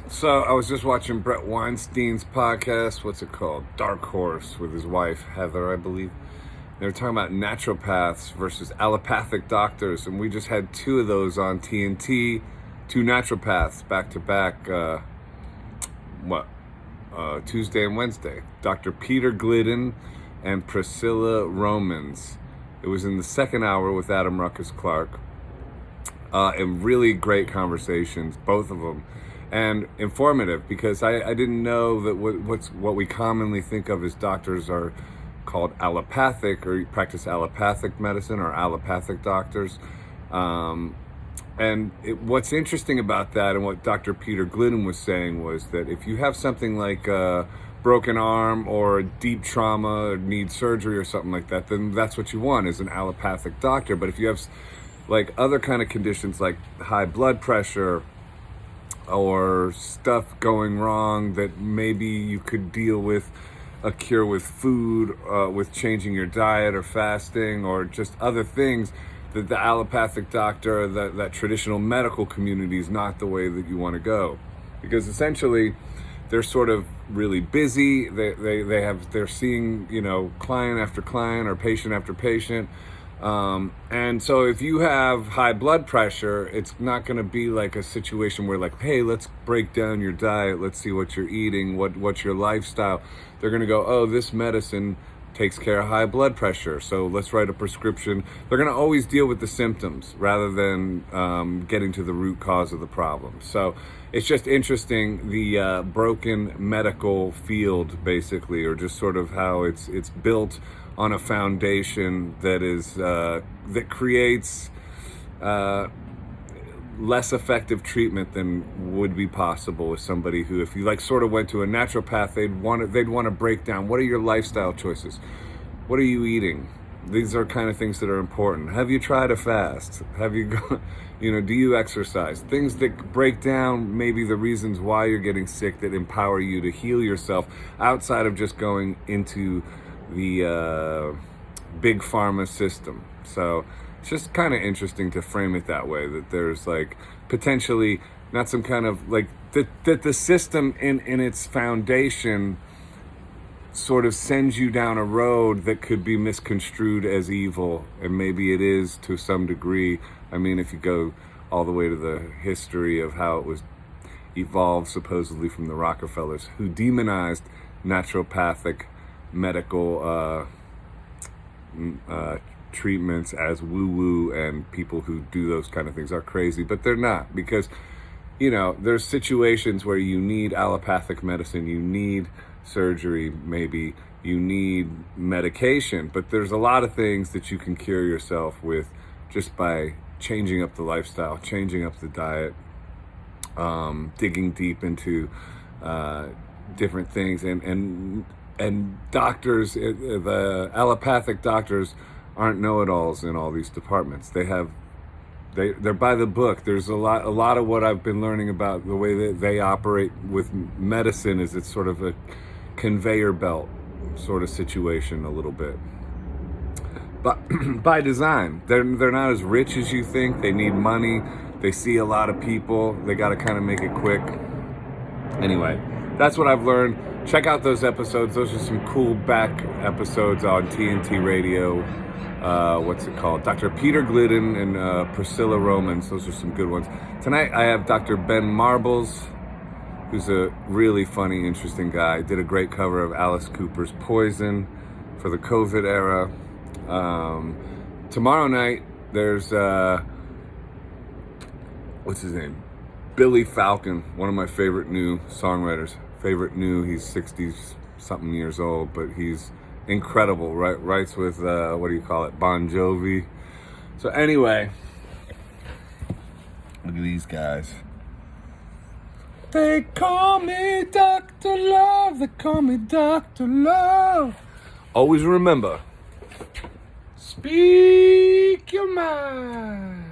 So I was just watching Brett Weinstein's podcast. What's it called? Dark Horse, with his wife Heather, I believe. They were talking about naturopaths versus allopathic doctors, and we just had two of those on TNT. Two naturopaths back to back. Tuesday and Wednesday. Dr. Peter Glidden and Priscilla Romans. It was in the second hour with Adam Ruckus Clark. And really great conversations, both of them, and informative, because I didn't know that what we commonly think of as doctors are called allopathic, or practice allopathic medicine, or allopathic doctors. What's interesting about that, and what Dr. Peter Glidden was saying, was that if you have something like a broken arm or a deep trauma, or need surgery or something like that, then that's what you want, is an allopathic doctor. But if you have like other kind of conditions like high blood pressure or stuff going wrong that maybe you could deal with a cure with food, with changing your diet or fasting, or just other things, that the allopathic doctor, that traditional medical community is not the way that you want to go. Because essentially they're sort of really busy. They're seeing, client after client or patient after patient. And so if you have high blood pressure, it's not going to be like a situation where like, hey, let's break down your diet. Let's see what you're eating, what's your lifestyle. They're going to go, oh, this medicine takes care of high blood pressure, so let's write a prescription. They're going to always deal with the symptoms rather than getting to the root cause of the problem. So it's just interesting, the broken medical field, basically, or just sort of how it's built on a foundation that is that creates less effective treatment than would be possible with somebody who, if you like sort of went to a naturopath, they'd want to break down, what are your lifestyle choices? What are you eating? These are kind of things that are important. Have you tried a fast? Have you do you exercise? Things that break down maybe the reasons why you're getting sick, that empower you to heal yourself outside of just going into the big pharma system. So it's just kind of interesting to frame it that way, that there's like potentially not some kind of like that the system in its foundation sort of sends you down a road that could be misconstrued as evil, and maybe it is to some degree. I mean, if you go all the way to the history of how it was evolved supposedly from the Rockefellers, who demonized naturopathic medical treatments as woo-woo, and people who do those kind of things are crazy, but they're not, because there's situations where you need allopathic medicine, you need surgery, maybe you need medication, but there's a lot of things that you can cure yourself with just by changing up the lifestyle, changing up the diet, digging deep into different things, and doctors, the allopathic doctors aren't know-it-alls in all these departments. They're by the book. There's a lot of what I've been learning about the way that they operate with medicine is it's sort of a conveyor belt sort of situation a little bit. But by design, they're not as rich as you think. They need money. They see a lot of people. They got to kind of make it quick. Anyway, that's what I've learned. Check out those episodes. Those are some cool back episodes on TNT Radio. What's it called? Dr. Peter Glidden and Priscilla Romans. Those are some good ones. Tonight I have Dr. Ben Marbles, who's a really funny, interesting guy. Did a great cover of Alice Cooper's Poison for the COVID era. Tomorrow night there's what's his name? Billy Falcon, one of my favorite new songwriters. He's 60-something years old, but he's incredible, right? Writes with, Bon Jovi. So anyway, look at these guys. They call me Dr. Love, they call me Dr. Love. Always remember, speak your mind.